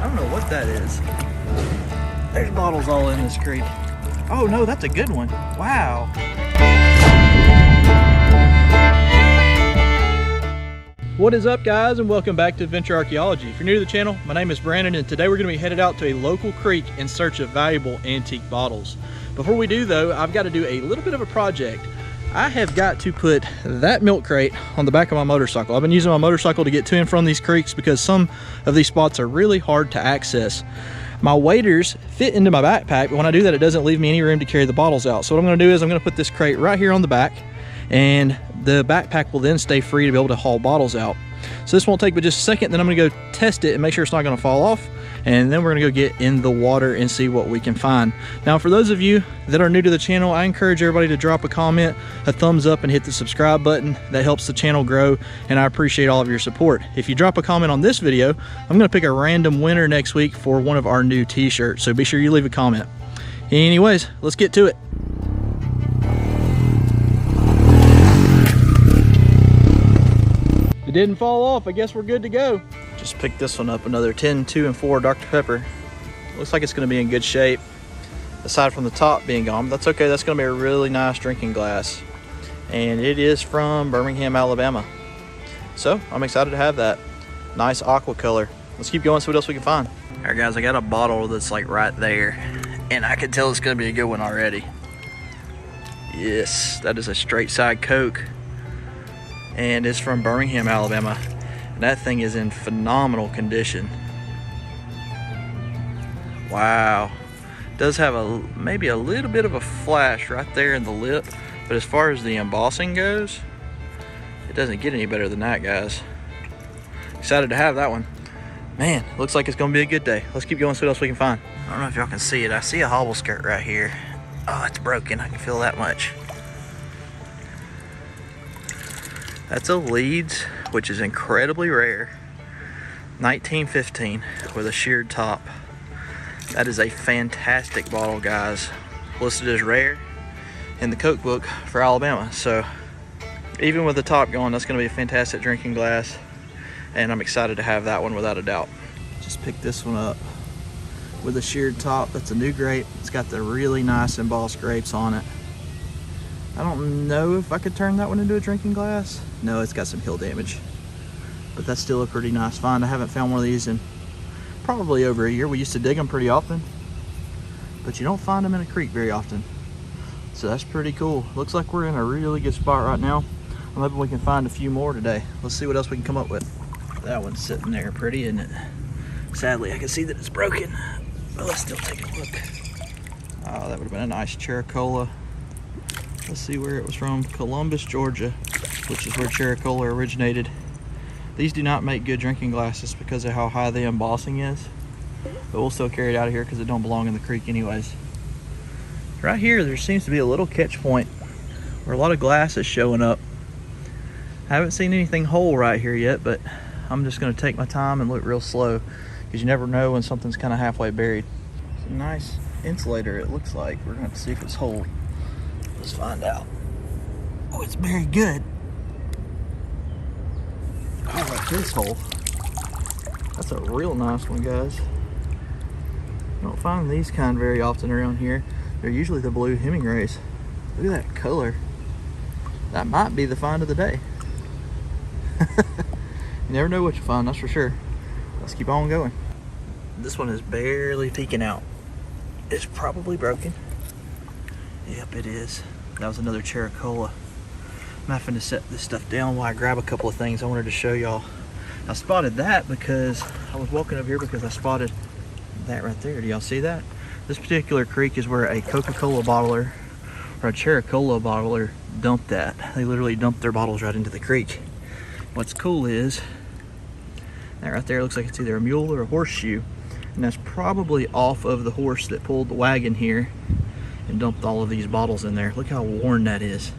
I don't know what that is. There's bottles all in this creek. Oh no, that's a good one. Wow. What is up, guys, and welcome back to Adventure Archaeology. If you're new to the channel, my name is Brandon, and today we're going to be headed out to a local creek in search of valuable antique bottles. Before we do though, I've got to do a little bit of a project. I have got to put that milk crate on the back of my motorcycle. I've been using my motorcycle to get to and from these creeks because some of these spots are really hard to access. My waders fit into my backpack, but when I do that, it doesn't leave me any room to carry the bottles out. So what I'm going to do is I'm going to put this crate right here on the back, and the backpack will then stay free to be able to haul bottles out. So this won't take but just a second. Then I'm going to go test it and make sure it's not going to fall off, and then we're going to go get in the water and see what we can find. Now, for those of you that are new to the channel, I encourage everybody to drop a comment, a thumbs up, and hit the subscribe button. That helps the channel grow, and I appreciate all of your support. If you drop a comment on this video, I'm going to pick a random winner next week for one of our new t-shirts, so be sure you leave a comment. Anyways, let's get to it. It didn't fall off. I guess we're good to go. Just picked this one up, another 10, 2, and 4 Dr. Pepper. Looks like it's going to be in good shape, aside from the top being gone. But that's okay. That's going to be a really nice drinking glass, and it is from Birmingham, Alabama. So I'm excited to have that. Nice aqua color. Let's keep going, see what else we can find. All right, guys, I got a bottle that's like right there, and I can tell it's going to be a good one already. Yes, that is a straight side Coke, and it's from Birmingham, Alabama. That thing is in phenomenal condition. Wow. Does have maybe a little bit of a flash right there in the lip, but as far as the embossing goes, it doesn't get any better than that, guys. Excited to have that one. Man, looks like it's gonna be a good day. Let's keep going, see what else we can find. I don't know if y'all can see it. I see a hobble skirt right here. Oh, it's broken. I can feel that much. That's a Leeds, which is incredibly rare. 1915 with a sheared top. That is a fantastic bottle, guys. Listed as rare in the Coke book for Alabama. So even with the top gone, that's going to be a fantastic drinking glass, and I'm excited to have that one without a doubt. Just picked this one up with a sheared top. That's a new grape. It's got the really nice embossed grapes on it. I don't know if I could turn that one into a drinking glass. No, it's got some hill damage, but that's still a pretty nice find. I haven't found one of these in probably over a year. We used to dig them pretty often, but you don't find them in a creek very often. So that's pretty cool. Looks like we're in a really good spot right now. I'm hoping we can find a few more today. Let's see what else we can come up with. That one's sitting there pretty, isn't it? Sadly, I can see that it's broken, but let's still take a look. Oh, that would have been a nice Chericola. Let's see where it was from. Columbus, Georgia, which is where Chericola originated. These do not make good drinking glasses because of how high the embossing is, but we'll still carry it out of here because it don't belong in the creek anyways. Right here, there seems to be a little catch point where a lot of glass is showing up. I haven't seen anything whole right here yet, but I'm just going to take my time and look real slow because you never know when something's kind of halfway buried. It's a nice insulator, it looks like. We're going to have to see if it's whole. Let's find out. Oh, it's very good. I like this hole. That's a real nice one, guys. You don't find these kind very often around here. They're usually the blue Hemingways. Look at that color. That might be the find of the day. You never know what you find, that's for sure. Let's keep on going. This one is barely peeking out. It's probably broken. Yep, it is. That was another Chericola. I'm having to set this stuff down while I grab a couple of things I wanted to show y'all. I spotted that because I was walking over here because I spotted that right there. Do y'all see that? This particular creek is where a Coca-Cola bottler or a Chericola bottler dumped that. They literally dumped their bottles right into the creek. What's cool is that right there looks like it's either a mule or a horseshoe, and that's probably off of the horse that pulled the wagon here and dumped all of these bottles in there. Look how worn that is.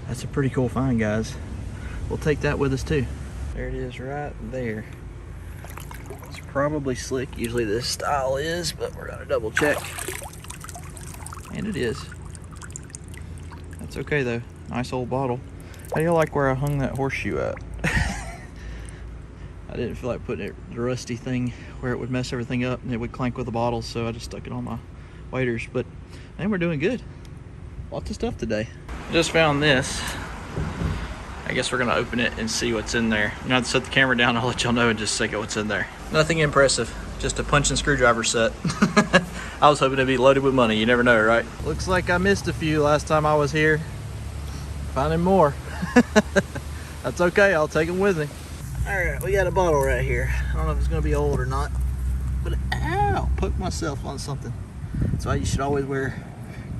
That's a pretty cool find, guys. We'll take that with us too. There it is right there. It's probably slick. Usually this style is, but we're gonna double check. And it is. That's okay though. Nice old bottle. How do you like where I hung that horseshoe at? I didn't feel like putting the rusty thing where it would mess everything up and it would clank with the bottles, so I just stuck it on my waders. But man, we're doing good. Lots of stuff today. Just found this. I guess we're gonna open it and see what's in there. I'm gonna have to set the camera down. I'll let y'all know in just a second what's in there. Nothing impressive, just a punch and screwdriver set. I was hoping it'd be loaded with money. You never know, right? Looks like I missed a few last time I was here. Finding more. That's okay, I'll take them with me. All right, we got a bottle right here. I don't know if it's gonna be old or not, but ow, poked myself on something. That's why you should always wear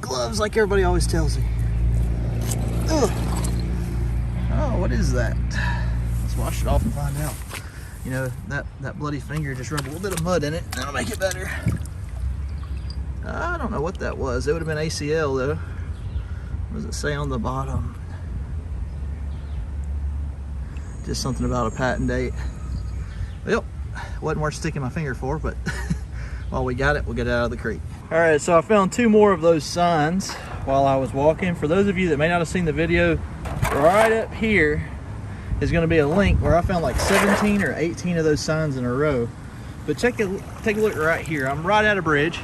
gloves like everybody always tells me. Ugh. Oh, what is that? Let's wash it off and find out. You know, that bloody finger, just rub a little bit of mud in it, that'll make it better. I don't know what that was. It would have been ACL though. What does it say on the bottom? Just something about a patent date. Well, wasn't worth sticking my finger for, but while we got it, we'll get it out of the creek. All right, so I found 2 more of those signs while I was walking. For those of you that may not have seen the video, right up here is gonna be a link where I found like 17 or 18 of those signs in a row. But take a look right here. I'm right at a bridge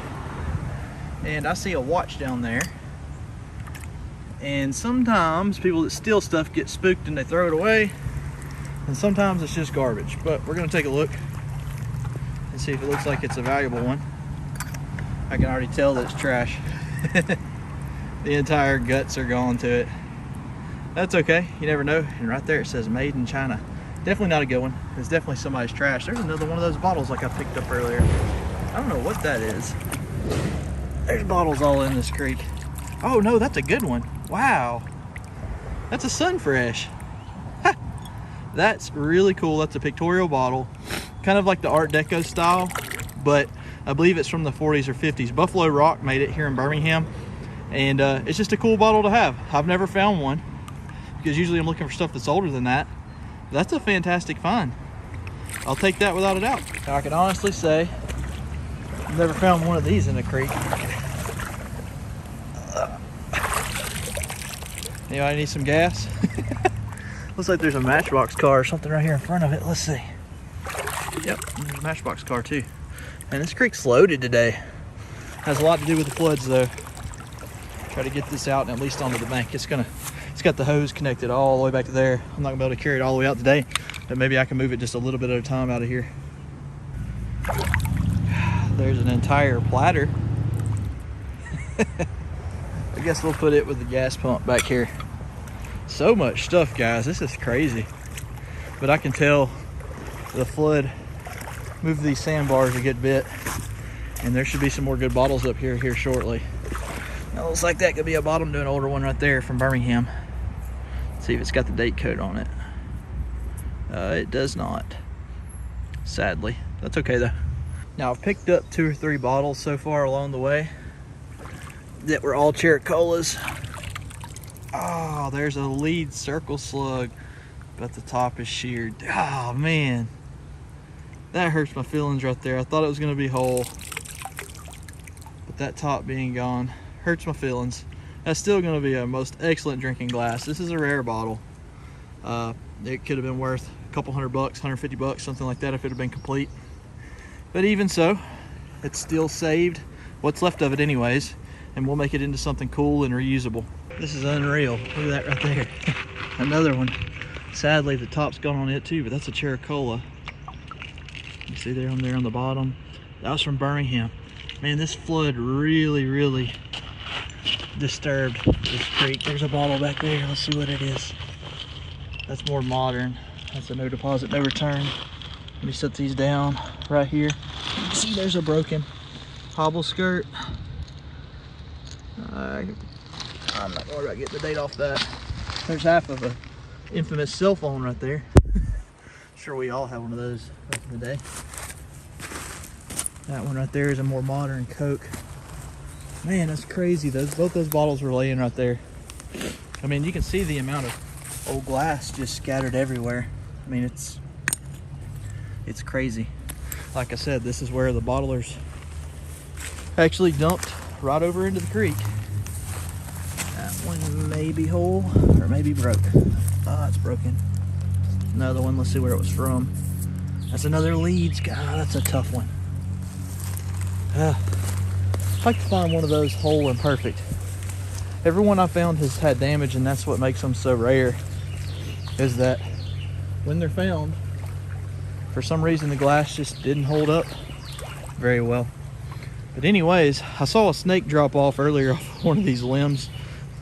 and I see a watch down there. And sometimes people that steal stuff get spooked and they throw it away. And sometimes it's just garbage. But we're gonna take a look and see if it looks like it's a valuable one. I can already tell that it's trash. The entire guts are gone to it. That's okay, you never know. And right there it says made in China. Definitely not a good one. It's definitely somebody's trash. There's another one of those bottles like I picked up earlier. I don't know what that is. There's bottles all in this creek. Oh no, that's a good one. Wow. That's a Sunfresh. That's really cool. That's a pictorial bottle. Kind of like the Art Deco style, but I believe it's from the 40s or 50s. Buffalo Rock made it here in Birmingham. And it's just a cool bottle to have. I've never found one because usually I'm looking for stuff that's older than that. That's a fantastic find. I'll take that without a doubt. I can honestly say I've never found one of these in the creek. Anybody need some gas? Looks like there's a Matchbox car or something right here in front of it. Let's see. Yep, there's a Matchbox car too. And this creek's loaded today. Has a lot to do with the floods though. Try to get this out and at least onto the bank. It's got the hose connected all the way back to there. I'm not gonna be able to carry it all the way out today, but maybe I can move it just a little bit at a time out of here. There's an entire platter. I guess we'll put it with the gas pump back here. So much stuff, guys. This is crazy. But I can tell the flood moved these sandbars a good bit, and there should be some more good bottles up here shortly. Now, looks like that could be a bottom to an older one right there from Birmingham. Let's see if it's got the date code on it. It does not, sadly. That's okay though. Now I've picked up 2 or 3 bottles so far along the way that were all Chericolas. Oh, there's a lead circle slug, but the top is sheared. Oh man, that hurts my feelings right there. I thought it was gonna be whole, but that top being gone hurts my feelings. That's still gonna be a most excellent drinking glass. This is a rare bottle. It could have been worth a couple $100, $150, something like that if it had been complete. But even so, it's still saved what's left of it anyways, and we'll make it into something cool and reusable. This is unreal. Look at that right there. Another one. Sadly, the top's gone on it too, but that's a Chericola. You see there on the bottom? That was from Birmingham. Man, this flood really disturbed this creek. There's a bottle back there. Let's see what it is. That's more modern. That's a no deposit, no return. Let me set these down right here. You see there's a broken hobble skirt. I'm not worried about getting the date off that. There's half of a infamous cell phone right there. Sure, we all have one of those back in the day. That one right there is a more modern Coke. Man, that's crazy. Both those bottles were laying right there. I mean, you can see the amount of old glass just scattered everywhere. I mean, it's crazy. Like I said, this is where the bottlers actually dumped right over into the creek. That one may be whole or maybe broke. Oh, it's broken. Another one, let's see where it was from. That's another Leeds. God, that's a tough one. I'd like to find one of those whole and perfect. Everyone I found has had damage, and that's what makes them so rare, is that when they're found, for some reason the glass just didn't hold up very well. But anyways, I saw a snake drop off earlier off one of these limbs,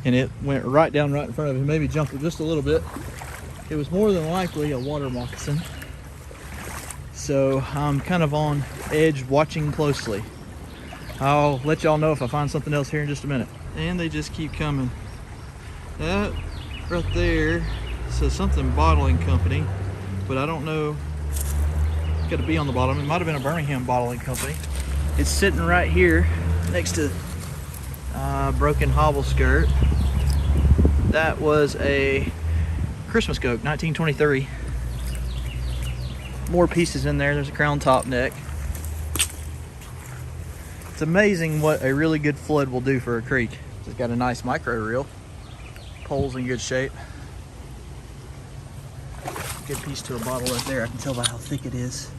and it went right down right in front of him, maybe jumped it just a little bit. It was more than likely a water moccasin. So I'm kind of on edge watching closely. I'll let y'all know if I find something else here in just a minute. And they just keep coming. That right there says something bottling company, but I don't know. It's got to be on the bottom. It might have been a Birmingham bottling company. It's sitting right here next to broken hobble skirt. That was a Christmas Coke, 1923. More pieces in there. There's a crown top neck. It's amazing what a really good flood will do for a creek. It's got a nice micro reel. Pole's in good shape. Good piece to a bottle right there. I can tell by how thick it is.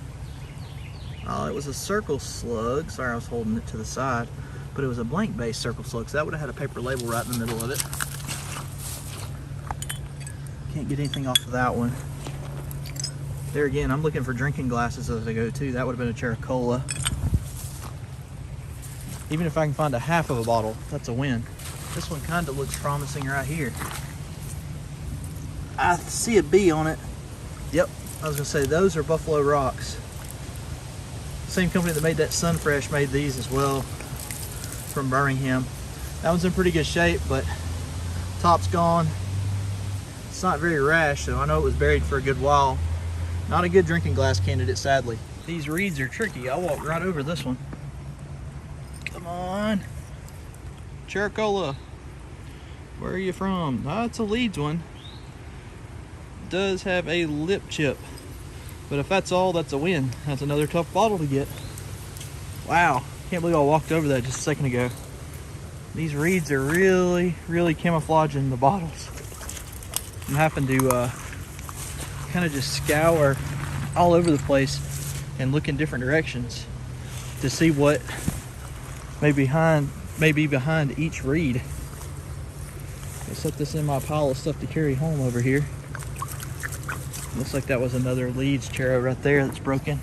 It was a circle slug. Sorry, I was holding it to the side. But it was a blank base circle slug, so that would have had a paper label right in the middle of it. Can't get anything off of that one. There again, I'm looking for drinking glasses as I go too. That would have been a Chericola. Even if I can find a half of a bottle, that's a win. This one kind of looks promising right here. I see a B on it. Yep, I was gonna say those are Buffalo Rocks. Same company that made that Sunfresh made these as well, from Birmingham. That one's in pretty good shape, but top's gone. It's not very rash, so I know it was buried for a good while. Not a good drinking glass candidate, sadly. These reeds are tricky. I walked right over this one. Come on. Chericola. Where are you from? Oh, it's a Leeds one. It does have a lip chip. But if that's all, that's a win. That's another tough bottle to get. Wow. Can't believe I walked over that just a second ago. These reeds are really, really camouflaging the bottles. I'm having to kind of just scour all over the place and look in different directions to see what may be behind each reed. I'll set this in my pile of stuff to carry home over here. Looks like that was another Leeds Chero right there that's broken.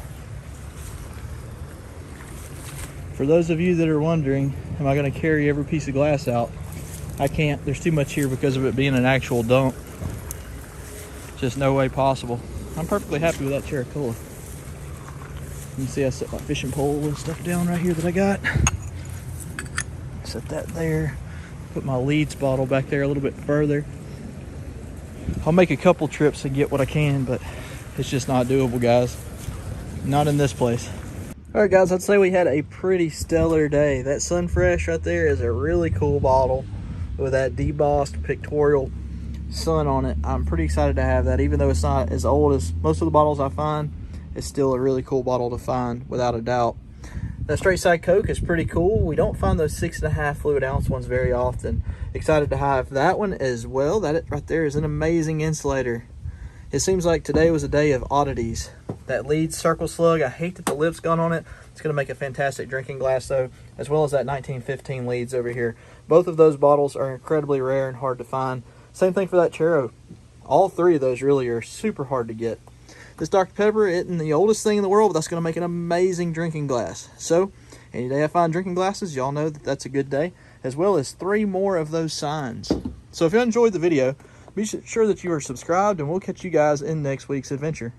For those of you that are wondering, am I going to carry every piece of glass out? I can't. There's too much here because of it being an actual dump. Just no way possible. I'm perfectly happy with that Chericola. You can see I set my fishing pole and stuff down right here that I got. Set that there. Put my Leeds bottle back there a little bit further. I'll make a couple trips and get what I can, but it's just not doable, guys. Not in this place. All right, guys, I'd say we had a pretty stellar day. That Sunfresh right there is a really cool bottle with that debossed pictorial sun on it. I'm pretty excited to have that. Even though it's not as old as most of the bottles I find, it's still a really cool bottle to find, without a doubt. That Straight Side Coke is pretty cool. We don't find those 6.5 fluid ounce ones very often. Excited to have that one as well. That right there is an amazing insulator. It seems like today was a day of oddities. That Leeds Circle Slug, I hate that the lip's gone on it. It's going to make a fantastic drinking glass though, as well as that 1915 Leeds over here. Both of those bottles are incredibly rare and hard to find. Same thing for that Chero. All three of those really are super hard to get. This Dr. Pepper isn't the oldest thing in the world, but that's going to make an amazing drinking glass. So, any day I find drinking glasses, y'all know that that's a good day, as well as 3 more of those signs. So if you enjoyed the video, be sure that you are subscribed, and we'll catch you guys in next week's adventure.